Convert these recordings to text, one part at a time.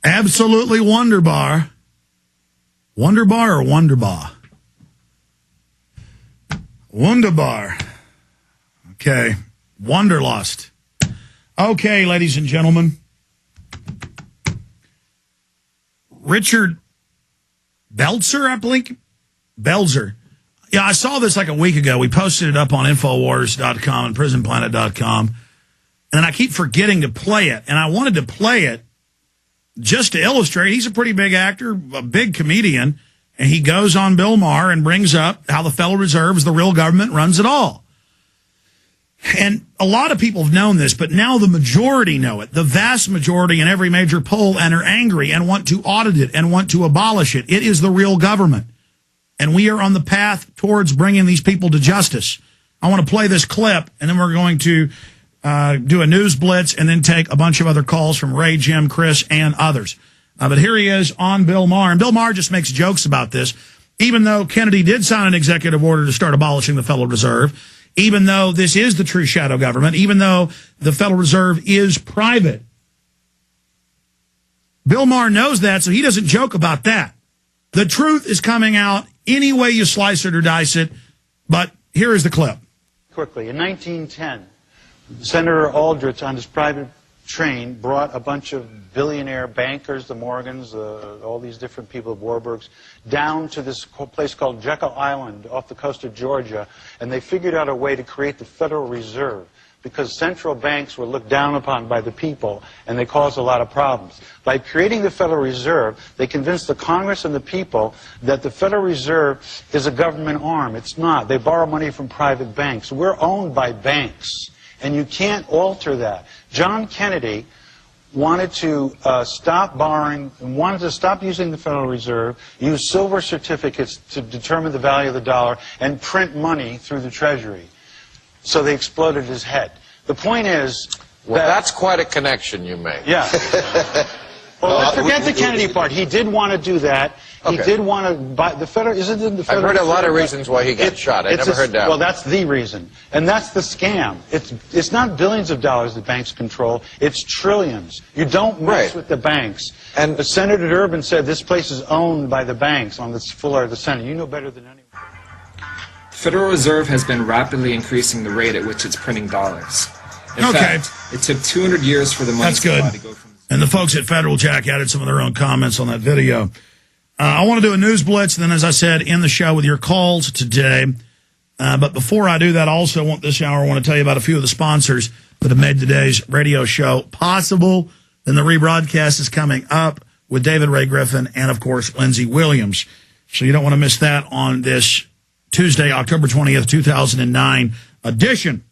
Absolutely wonderbar. Wonderbar or Wonderbar? Wonderbar. Okay. Wanderlust. Okay, ladies and gentlemen. Richard Belzer, I believe. Belzer. Yeah, I saw this like a week ago. We posted it up on Infowars.com and PrisonPlanet.com. And I keep forgetting to play it. And I wanted to play it just to illustrate. He's a pretty big actor, a big comedian. And he goes on Bill Maher and brings up how the Federal Reserve is the real government, runs it all. And a lot of people have known this, but now the majority know it. The vast majority in every major poll and are angry and want to audit it and want to abolish it. It is the real government. And we are on the path towards bringing these people to justice. I want to play this clip, and then we're going to do a news blitz and then take a bunch of other calls from Ray, Jim, Chris, and others. But here he is on Bill Maher. And Bill Maher just makes jokes about this, even though Kennedy did sign an executive order to start abolishing the Federal Reserve, even though this is the true shadow government, even though the Federal Reserve is private. Bill Maher knows that, so he doesn't joke about that. The truth is coming out any way you slice it or dice it, but here is the clip. Quickly, in 1910, Senator Aldrich on his private train brought a bunch of billionaire bankers, the Morgans, all these different people, Warburgs, down to this place called Jekyll Island off the coast of Georgia, and they figured out a way to create the Federal Reserve because central banks were looked down upon by the people, and they caused a lot of problems. By creating the Federal Reserve, they convinced the Congress and the people that the Federal Reserve is a government arm. It's not. They borrow money from private banks. We're owned by banks, and you can't alter that. John Kennedy wanted to stop borrowing, wanted to stop using the Federal Reserve, use silver certificates to determine the value of the dollar, and print money through the Treasury. So they exploded his head. The point is... Well, that's quite a connection you made. Yeah. Well, let's forget the Kennedy part. He did want to do that. He did want to buy the Federal... Isn't it the Federal... I've heard a lot of reasons why he got shot. I never heard that. Well, that's the reason. And that's the scam. It's not billions of dollars that banks control. It's trillions. You don't mess with the banks. And Senator Durbin said this place is owned by the banks on the floor of the Senate. You know better than anyone. The Federal Reserve has been rapidly increasing the rate at which it's printing dollars. In fact, it took 200 years for the money supply to go from... And the folks at Federal Jack added some of their own comments on that video. I want to do a news blitz, and then, as I said, end the show with your calls today. But before I do that, I also want this hour, I want to tell you about a few of the sponsors that have made today's radio show possible. Then the rebroadcast is coming up with David Ray Griffin and, of course, Lindsey Williams. So you don't want to miss that on this Tuesday, October 20th, 2009 edition.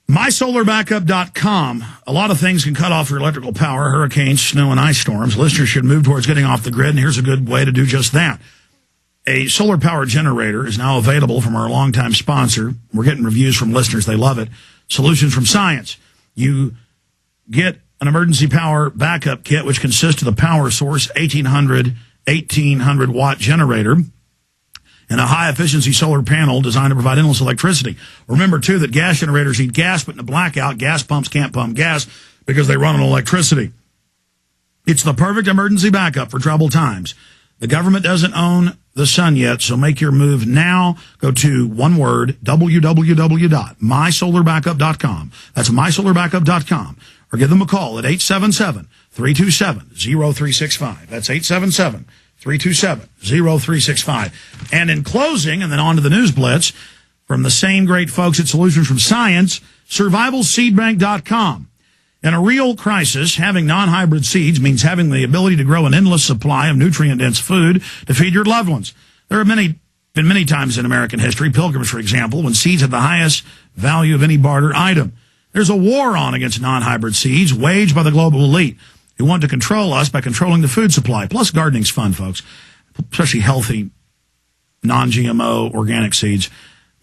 MySolarBackup.com. A lot of things can cut off your electrical power, hurricanes, snow, and ice storms. Listeners should move towards getting off the grid, and here's a good way to do just that. A solar power generator is now available from our longtime sponsor. We're getting reviews from listeners. They love it. Solutions from Science. You get an emergency power backup kit, which consists of the power source, 1800-watt generator, and a high-efficiency solar panel designed to provide endless electricity. Remember, too, that gas generators need gas, but in a blackout, gas pumps can't pump gas because they run on electricity. It's the perfect emergency backup for troubled times. The government doesn't own the sun yet, so make your move now. Go to, one word, www.mysolarbackup.com. That's mysolarbackup.com. Or give them a call at 877-327-0365. That's 877-327-0365. And in closing, and then on to the News Blitz, from the same great folks at Solutions from Science, survivalseedbank.com. In a real crisis, having non-hybrid seeds means having the ability to grow an endless supply of nutrient-dense food to feed your loved ones. There have been many times in American history, pilgrims, for example, when seeds had the highest value of any barter item. There's a war on against non-hybrid seeds waged by the global elite who want to control us by controlling the food supply. Plus, gardening's fun, folks, especially healthy, non-GMO organic seeds.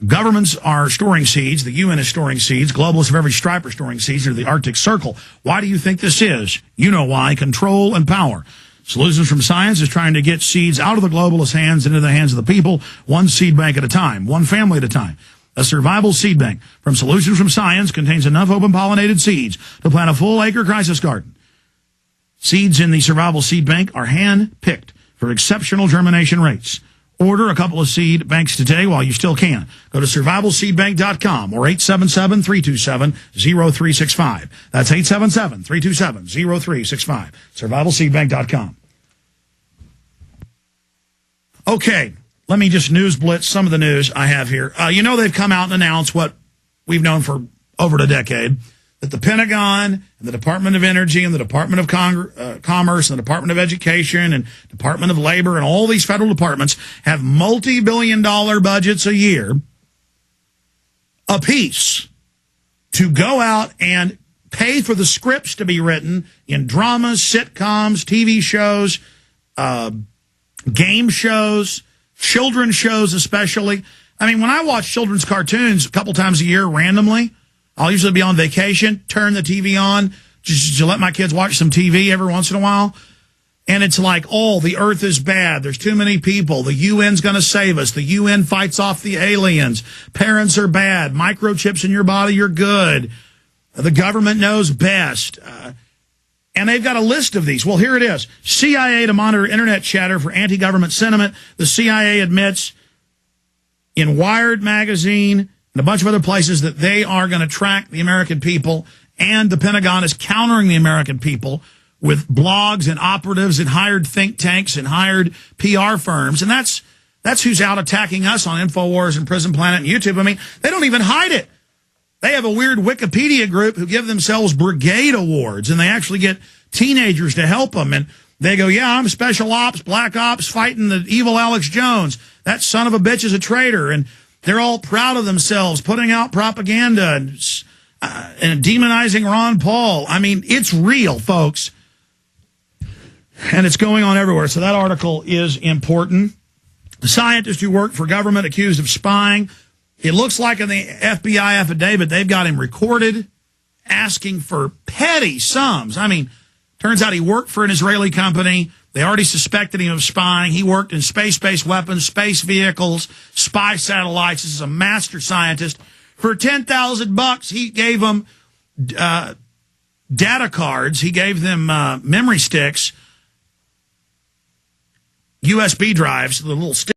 Governments are storing seeds. The UN is storing seeds. Globalists of every stripe are storing seeds near the Arctic Circle. Why do you think this is? You know why. Control and power. Solutions from Science is trying to get seeds out of the globalist hands into the hands of the people, one seed bank at a time, one family at a time. A survival seed bank from Solutions from Science contains enough open pollinated seeds to plant a full acre crisis garden. Seeds in the Survival Seed Bank are hand-picked for exceptional germination rates. Order a couple of seed banks today while you still can. Go to survivalseedbank.com or 877-327-0365. That's 877-327-0365. Survivalseedbank.com. Okay, let me just news blitz some of the news I have here. They've come out and announced what we've known for over a decade, that the Pentagon and the Department of Energy and the Department of Commerce and the Department of Education and Department of Labor and all these federal departments have multi-billion-dollar budgets a year apiece to go out and pay for the scripts to be written in dramas, sitcoms, TV shows, game shows, children's shows especially. I mean, when I watch children's cartoons a couple times a year randomly, I'll usually be on vacation, turn the TV on, just to let my kids watch some TV every once in a while. And it's like, oh, the earth is bad. There's too many people. The UN's going to save us. The UN fights off the aliens. Parents are bad. Microchips in your body, you're good. The government knows best. And they've got a list of these. Well, here it is. CIA to monitor internet chatter for anti-government sentiment. The CIA admits in Wired magazine and a bunch of other places that they are going to track the American people, and the Pentagon is countering the American people with blogs and operatives and hired think tanks and hired PR firms. And that's who's out attacking us on Infowars and Prison Planet and YouTube. I mean, they don't even hide it. They have a weird Wikipedia group who give themselves brigade awards, and they actually get teenagers to help them. And they go, yeah, I'm special ops, black ops, fighting the evil Alex Jones. That son of a bitch is a traitor. And they're all proud of themselves, putting out propaganda and demonizing Ron Paul. I mean, it's real, folks. And it's going on everywhere. So that article is important. The scientist who worked for government accused of spying. It looks like in the FBI affidavit, they've got him recorded asking for petty sums. I mean, turns out he worked for an Israeli company. They already suspected him of spying. He worked in space-based weapons, space vehicles, spy satellites. This is a master scientist. For $10,000, he gave them data cards. He gave them memory sticks, USB drives, the little sticks.